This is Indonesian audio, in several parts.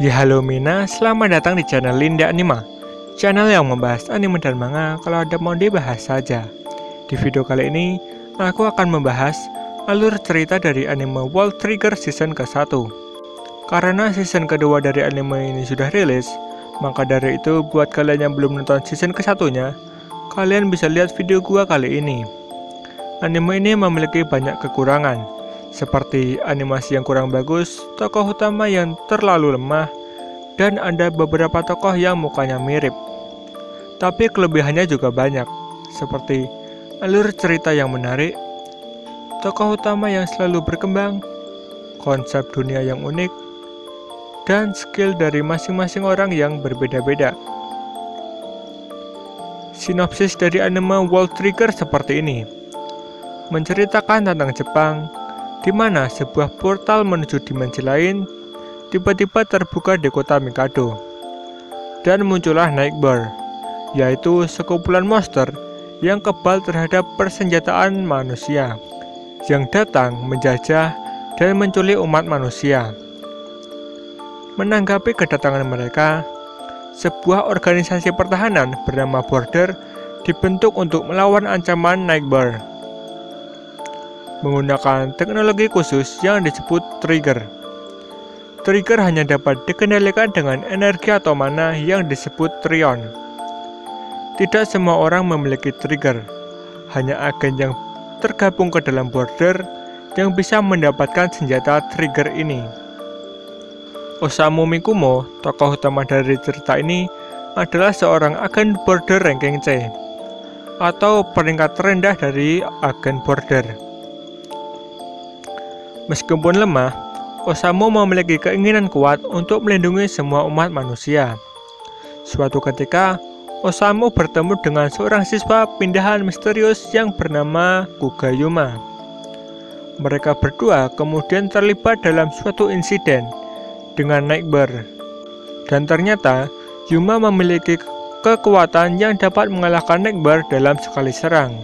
Ya halo Mina, selamat datang di channel Linda Anima, channel yang membahas anime dan manga kalau ada mau dibahas saja. Di video kali ini, aku akan membahas alur cerita dari anime World Trigger season ke-1. Karena season kedua dari anime ini sudah rilis, maka dari itu buat kalian yang belum nonton season ke-1-nya, kalian bisa lihat video gua kali ini. Anime ini memiliki banyak kekurangan, seperti animasi yang kurang bagus, tokoh utama yang terlalu lemah, dan ada beberapa tokoh yang mukanya mirip. Tapi kelebihannya juga banyak, seperti alur cerita yang menarik, tokoh utama yang selalu berkembang, konsep dunia yang unik, dan skill dari masing-masing orang yang berbeda-beda. Sinopsis dari anime World Trigger seperti ini. Menceritakan tentang Jepang, di mana sebuah portal menuju dimensi lain tiba-tiba terbuka di kota Mikado. Dan muncullah Nightmare, yaitu sekumpulan monster yang kebal terhadap persenjataan manusia, yang datang menjajah dan menculik umat manusia. Menanggapi kedatangan mereka, sebuah organisasi pertahanan bernama Border dibentuk untuk melawan ancaman Nightmare menggunakan teknologi khusus yang disebut Trigger. Trigger hanya dapat dikendalikan dengan energi atau mana yang disebut Trion. Tidak semua orang memiliki Trigger, hanya agen yang tergabung ke dalam Border yang bisa mendapatkan senjata Trigger ini. Osamu Mikumo, tokoh utama dari cerita ini, adalah seorang agen Border ranking C, atau peringkat terendah dari agen Border. Meskipun lemah, Osamu memiliki keinginan kuat untuk melindungi semua umat manusia. Suatu ketika, Osamu bertemu dengan seorang siswa pindahan misterius yang bernama Kuga Yuma. Mereka berdua kemudian terlibat dalam suatu insiden dengan Nightmare. Dan ternyata, Yuma memiliki kekuatan yang dapat mengalahkan Nightmare dalam sekali serang.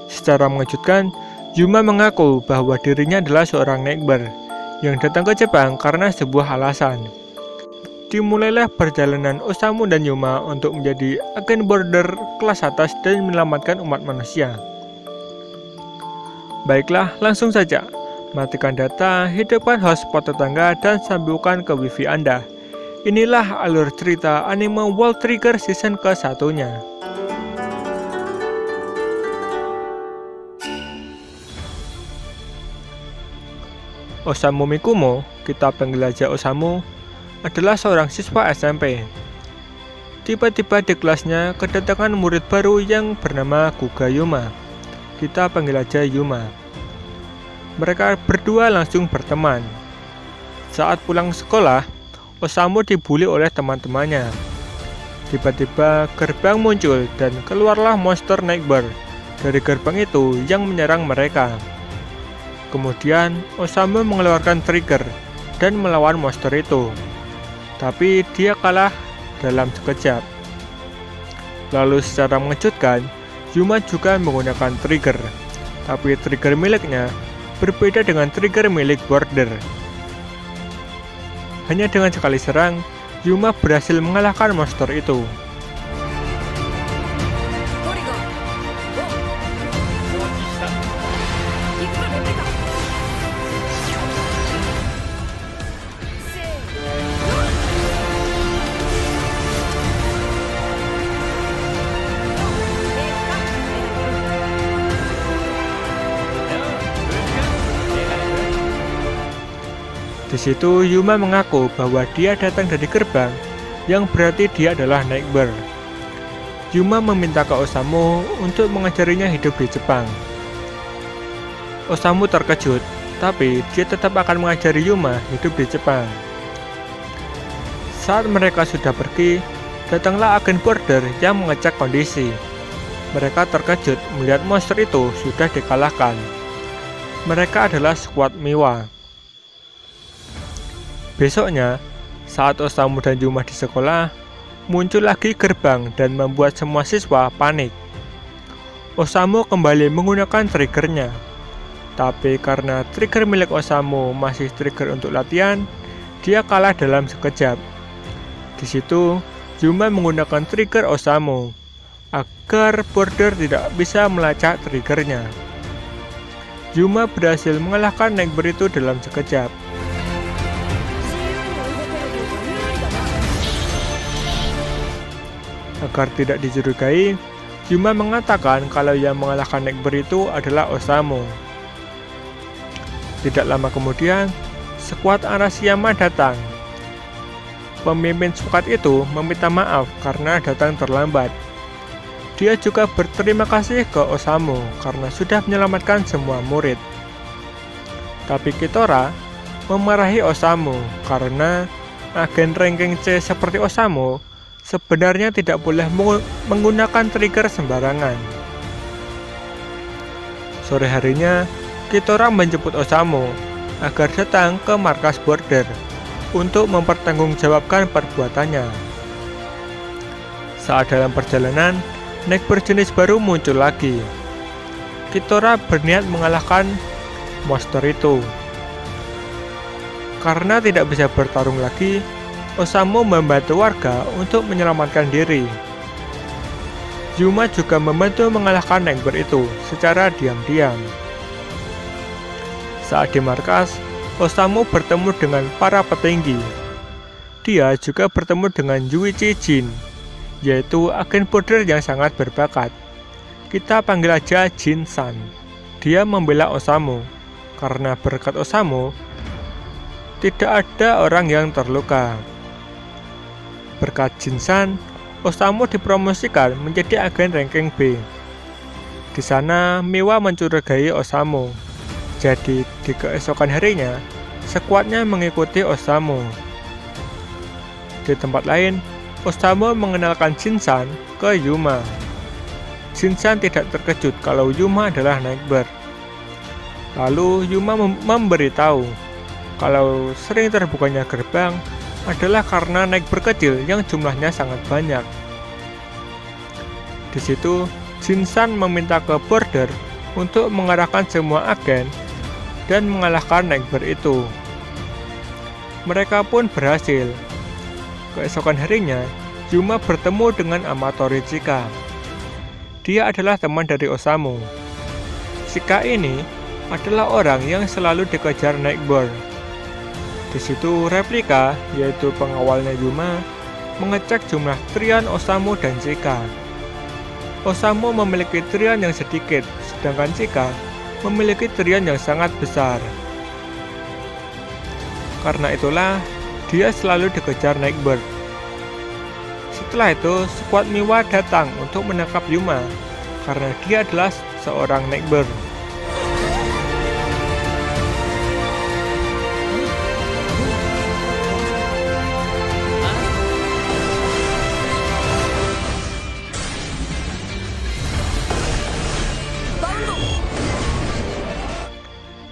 Secara mengejutkan, Yuma mengaku bahwa dirinya adalah seorang Nightmare yang datang ke Jepang karena sebuah alasan. Dimulailah perjalanan Osamu dan Yuma untuk menjadi agen Border kelas atas dan menyelamatkan umat manusia. Baiklah, langsung saja. Matikan data, hidupkan hotspot tetangga, dan sambungkan ke wifi Anda. Inilah alur cerita anime World Trigger season ke-1-nya. Osamu Mikumo, kita panggil aja Osamu, adalah seorang siswa SMP. Tiba-tiba di kelasnya kedatangan murid baru yang bernama Kuga Yuma. Kita panggil aja Yuma. Mereka berdua langsung berteman. Saat pulang sekolah, Osamu dibully oleh teman-temannya. Tiba-tiba gerbang muncul dan keluarlah monster Nightmare dari gerbang itu yang menyerang mereka. Kemudian, Osamu mengeluarkan Trigger dan melawan monster itu. Tapi dia kalah dalam sekejap. Lalu secara mengejutkan, Yuma juga menggunakan Trigger. Tapi Trigger miliknya berbeda dengan Trigger milik Border. Hanya dengan sekali serang, Yuma berhasil mengalahkan monster itu. Di situ Yuma mengaku bahwa dia datang dari gerbang, yang berarti dia adalah Nightmare. Yuma meminta ke Osamu untuk mengajarinya hidup di Jepang. Osamu terkejut, tapi dia tetap akan mengajari Yuma hidup di Jepang. Saat mereka sudah pergi, datanglah agen Border yang mengecek kondisi. Mereka terkejut melihat monster itu sudah dikalahkan. Mereka adalah skuad Miwa. Besoknya, saat Osamu dan Yuma di sekolah, muncul lagi gerbang dan membuat semua siswa panik. Osamu kembali menggunakan triggernya. Tapi karena trigger milik Osamu masih trigger untuk latihan, dia kalah dalam sekejap. Di situ, Yuma menggunakan trigger Osamu agar border tidak bisa melacak triggernya. Yuma berhasil mengalahkan Nightbird itu dalam sekejap. Agar tidak dicurigai, Yuma mengatakan kalau yang mengalahkan Nightbird itu adalah Osamu. Tidak lama kemudian, skuad Arashiyama datang. Pemimpin skuad itu meminta maaf karena datang terlambat. Dia juga berterima kasih ke Osamu karena sudah menyelamatkan semua murid. Tapi Kitora memarahi Osamu karena agen ranking C seperti Osamu sebenarnya tidak boleh menggunakan trigger sembarangan. Sore harinya, Kitora menjemput Osamu agar datang ke markas border untuk mempertanggungjawabkan perbuatannya. Saat dalam perjalanan, Nightbird jenis baru muncul lagi. Kitora berniat mengalahkan monster itu. Karena tidak bisa bertarung lagi, Osamu membantu warga untuk menyelamatkan diri. Yuma juga membantu mengalahkan Nightbird itu secara diam-diam. Saat di markas, Osamu bertemu dengan para petinggi. Dia juga bertemu dengan Yuichi Jin, yaitu agen border yang sangat berbakat. Kita panggil aja Jin-san. Dia membela Osamu, karena berkat Osamu, tidak ada orang yang terluka. Berkat Jin-san, Osamu dipromosikan menjadi agen ranking B. Di sana, Miwa mencurigai Osamu. Jadi, di keesokan harinya, skuadnya mengikuti Osamu. Di tempat lain, Osamu mengenalkan Jin-san ke Yuma. Jin-san tidak terkejut kalau Yuma adalah Nightbird. Lalu Yuma memberitahu kalau sering terbukanya gerbang adalah karena Nightbird kecil yang jumlahnya sangat banyak. Di situ, Jin-san meminta ke border untuk mengarahkan semua agen dan mengalahkan Nightbird itu. Mereka pun berhasil. Keesokan harinya, Yuma bertemu dengan Amatori Chika. Dia adalah teman dari Osamu. Chika ini adalah orang yang selalu dikejar Nightbird. Di situ replika, yaitu pengawalnya Yuma, mengecek jumlah trian Osamu dan Chika. Osamu memiliki trian yang sedikit, sedangkan Chika memiliki trian yang sangat besar. Karena itulah, dia selalu dikejar Nightbird. Setelah itu, skuad Miwa datang untuk menangkap Yuma, karena dia adalah seorang Nightbird.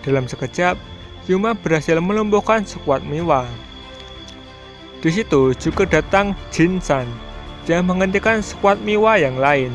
Dalam sekejap, Yuma berhasil melumpuhkan skuad Miwa. Di situ juga datang Jin-san yang menghentikan skuad Miwa yang lain.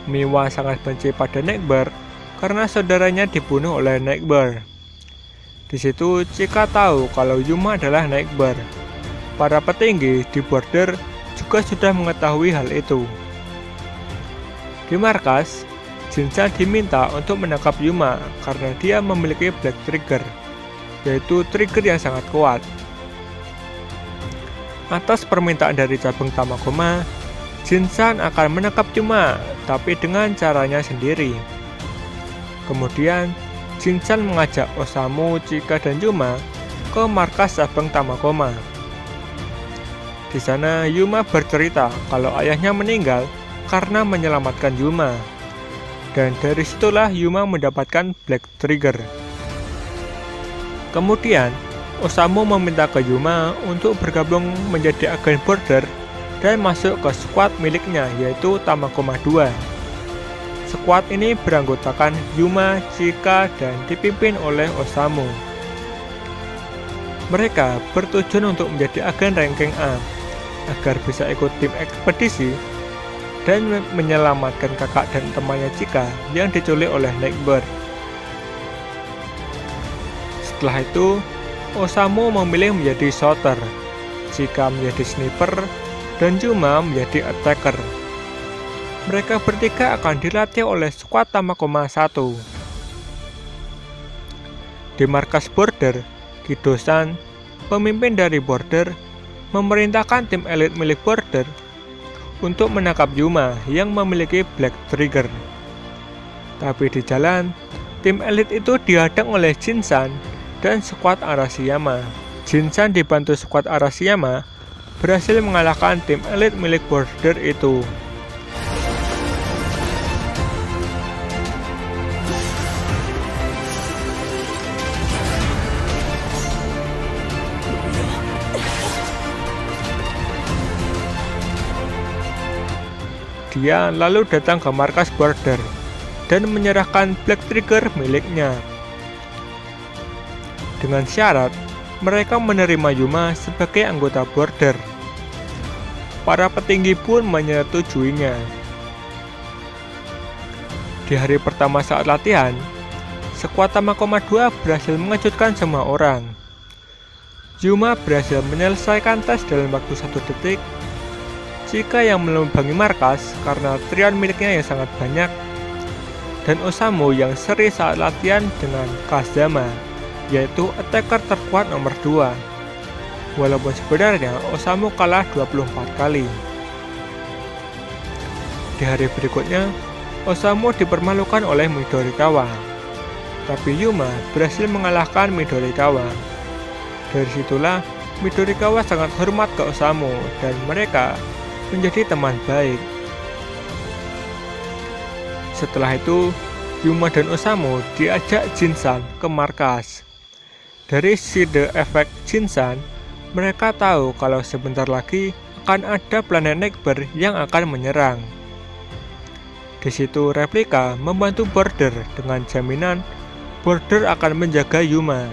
Miwa sangat benci pada Nightbird karena saudaranya dibunuh oleh Nightbird. Di situ Chika tahu kalau Yuma adalah Nightbird. Para petinggi di border juga sudah mengetahui hal itu. Di markas, Jin-san diminta untuk menangkap Yuma karena dia memiliki Black Trigger, yaitu trigger yang sangat kuat. Atas permintaan dari cabang Tamagoma, Jin-san akan menangkap Yuma, tapi dengan caranya sendiri. Kemudian, Jin-san mengajak Osamu, Chika, dan Yuma ke markas cabang Tamagoma. Di sana, Yuma bercerita kalau ayahnya meninggal karena menyelamatkan Yuma. Dan dari situlah Yuma mendapatkan Black Trigger. Kemudian, Osamu meminta ke Yuma untuk bergabung menjadi agen border dan masuk ke skuad miliknya, yaitu Tamagoma 2. Skuad ini beranggotakan Yuma, Chika, dan dipimpin oleh Osamu. Mereka bertujuan untuk menjadi agen ranking A, agar bisa ikut tim ekspedisi dan menyelamatkan kakak dan temannya Chika yang diculik oleh Nightbird. Setelah itu, Osamu memilih menjadi shooter, Chika menjadi sniper, dan Yuma menjadi attacker. Mereka bertiga akan dilatih oleh skuad Tamakoma 1. Di markas Border, Kido-san, pemimpin dari Border, memerintahkan tim elit milik Border untuk menangkap Yuma yang memiliki Black Trigger. Tapi di jalan, tim elit itu dihadang oleh Jin-san dan skuad Arashiyama. Jin-san dibantu skuad Arashiyama berhasil mengalahkan tim elit milik Border itu. Dia lalu datang ke markas Border dan menyerahkan Black Trigger miliknya. Dengan syarat, mereka menerima Yuma sebagai anggota Border. Para petinggi pun menyetujuinya. Di hari pertama saat latihan, skuad Tamakoma 2 berhasil mengejutkan semua orang. Yuma berhasil menyelesaikan tes dalam waktu 1 detik. Chika yang melubangi markas karena trion miliknya yang sangat banyak, dan Osamu yang seri saat latihan dengan Kazama, yaitu attacker terkuat nomor 2. Walaupun sebenarnya Osamu kalah 24 kali. Di hari berikutnya, Osamu dipermalukan oleh Midorikawa, tapi Yuma berhasil mengalahkan Midorikawa. Dari situlah Midorikawa sangat hormat ke Osamu dan mereka menjadi teman baik. Setelah itu, Yuma dan Osamu diajak Jin-san ke markas. Dari side efek Jin-san, mereka tahu kalau sebentar lagi akan ada planet Nightbird yang akan menyerang. Di situ Replika membantu Border dengan jaminan Border akan menjaga Yuma.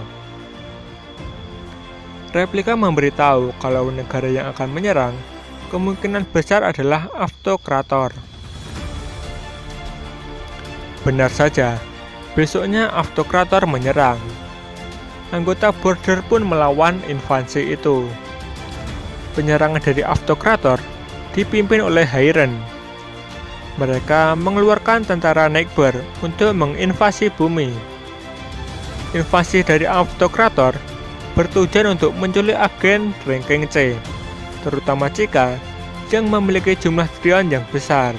Replika memberitahu kalau negara yang akan menyerang kemungkinan besar adalah Autokrator. Benar saja, besoknya Autokrator menyerang. Anggota Border pun melawan invasi itu. Penyerangan dari Autokrator dipimpin oleh Heiren. Mereka mengeluarkan tentara Nightbird untuk menginvasi bumi. Invasi dari Autokrator bertujuan untuk menculik agen ranking C, terutama Chika yang memiliki jumlah trion yang besar.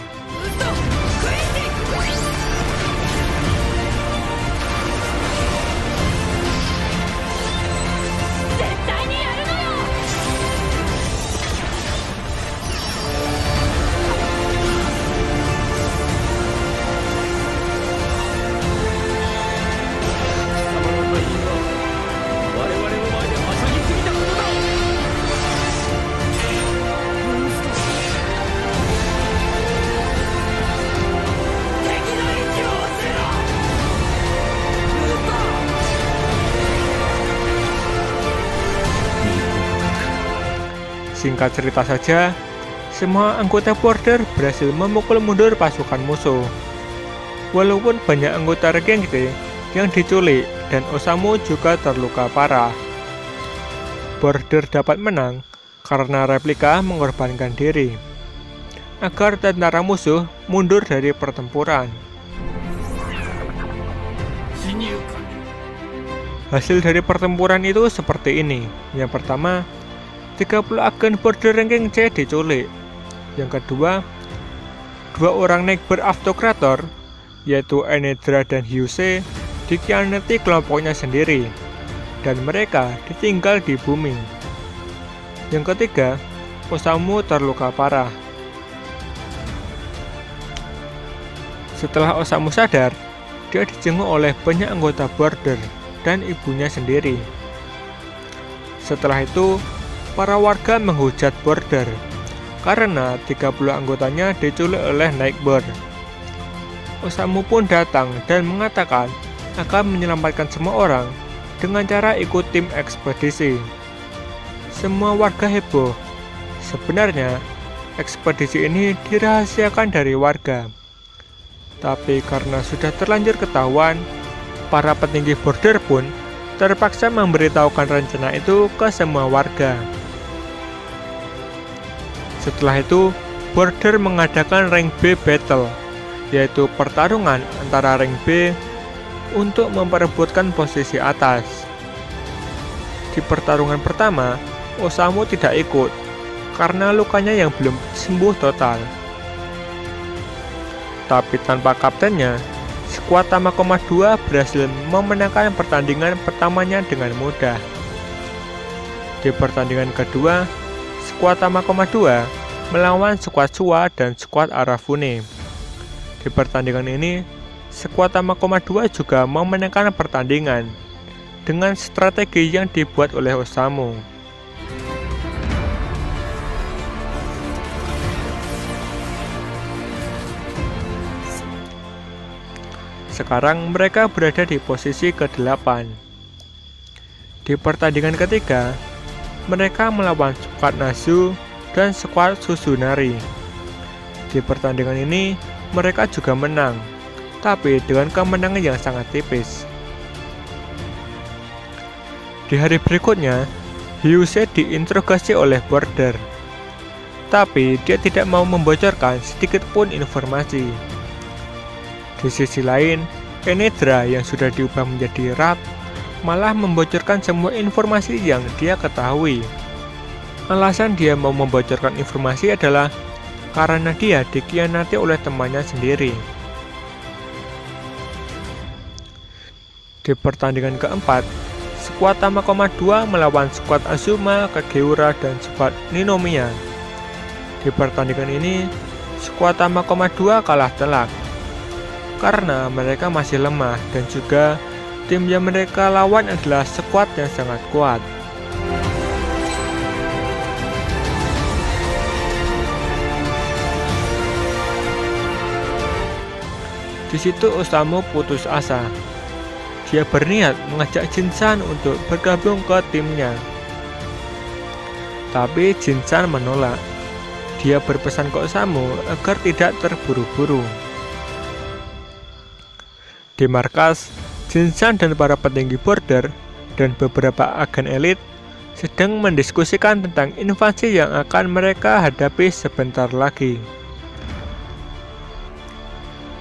Singkat cerita saja, semua anggota Border berhasil memukul mundur pasukan musuh. Walaupun banyak anggota ranking C yang diculik dan Osamu juga terluka parah. Border dapat menang karena Replika mengorbankan diri agar tentara musuh mundur dari pertempuran. Hasil dari pertempuran itu seperti ini. Yang pertama, 30 agen Border ranking C diculik. Yang kedua, 2 orang Nightbird Autokrator, yaitu Enedra dan Hyuse, dikhianati kelompoknya sendiri, dan mereka ditinggal di bumi. Yang ketiga, Osamu terluka parah. Setelah Osamu sadar, dia dijenguk oleh banyak anggota Border dan ibunya sendiri. Setelah itu, para warga menghujat Border karena 30 anggotanya diculik oleh Nightbird. Osamu pun datang dan mengatakan akan menyelamatkan semua orang dengan cara ikut tim ekspedisi. Semua warga heboh. Sebenarnya, ekspedisi ini dirahasiakan dari warga. Tapi karena sudah terlanjur ketahuan, para petinggi Border pun terpaksa memberitahukan rencana itu ke semua warga. Setelah itu, Border mengadakan rank B battle, yaitu pertarungan antara rank B untuk memperebutkan posisi atas. Di pertarungan pertama, Osamu tidak ikut karena lukanya yang belum sembuh total. Tapi tanpa kaptennya, skuad Tama, 2 berhasil memenangkan pertandingan pertamanya dengan mudah. Di pertandingan kedua, skuad Tama, 2 melawan skuad Sua dan skuad Arafune. Di pertandingan ini, skuad Tama, 2 juga memenangkan pertandingan dengan strategi yang dibuat oleh Osamu. Sekarang mereka berada di posisi ke-8. Di pertandingan ketiga, mereka melawan skuad Nasu dan skuad Susunari. Di pertandingan ini, mereka juga menang, tapi dengan kemenangan yang sangat tipis. Di hari berikutnya, Hyuse diinterogasi oleh Border, tapi dia tidak mau membocorkan sedikit pun informasi. Di sisi lain, Enedra yang sudah diubah menjadi Rat malah membocorkan semua informasi yang dia ketahui. Alasan dia mau membocorkan informasi adalah karena dia dikhianati oleh temannya sendiri. Di pertandingan keempat, skuad Tama, 2 melawan skuad Azuma, Kageura, dan skuad Ninomiya. Di pertandingan ini, skuad Tama, 2 kalah telak karena mereka masih lemah dan juga tim yang mereka lawan adalah skuad yang sangat kuat. Di situ Osamu putus asa. Dia berniat mengajak Jinsan untuk bergabung ke timnya. Tapi Jinsan menolak. Dia berpesan ke Osamu agar tidak terburu-buru. Di markas, Jinsan dan para petinggi Border dan beberapa agen elit sedang mendiskusikan tentang invasi yang akan mereka hadapi sebentar lagi.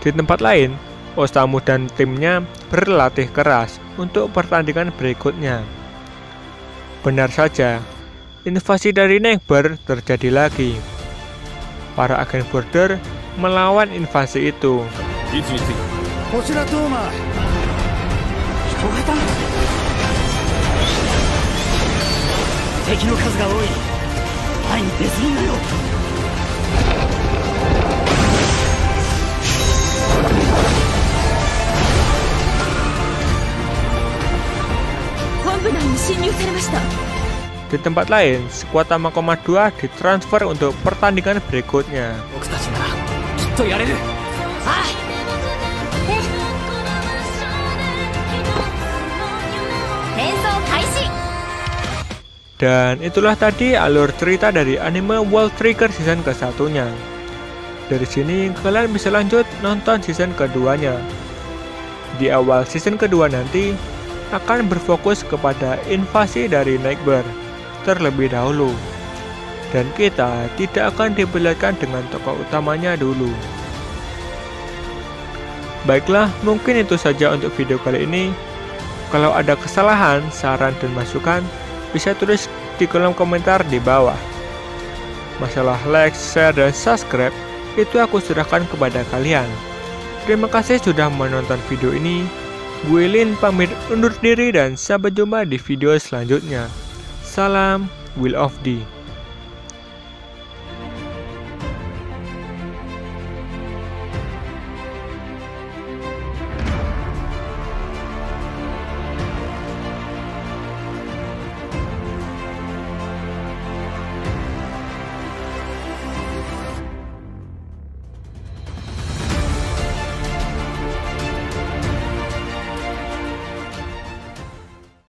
Di tempat lain, Osamu dan timnya berlatih keras untuk pertandingan berikutnya. Benar saja, invasi dari Nightbird terjadi lagi. Para agen Border melawan invasi itu. Di tempat lain, skuad Tama, 2 ditransfer untuk pertandingan berikutnya. Dan itulah tadi alur cerita dari anime World Trigger season ke-1-nya. Dari sini kalian bisa lanjut nonton season keduanya. Di awal season kedua nanti akan berfokus kepada invasi dari Nightbird terlebih dahulu, dan kita tidak akan diperlihatkan dengan tokoh utamanya dulu. Baiklah, mungkin itu saja untuk video kali ini. Kalau ada kesalahan, saran, dan masukan, bisa tulis di kolom komentar di bawah. Masalah like, share, dan subscribe itu aku serahkan kepada kalian. Terima kasih sudah menonton video ini. Gue Lin pamit undur diri dan sampai jumpa di video selanjutnya. Salam Will of D.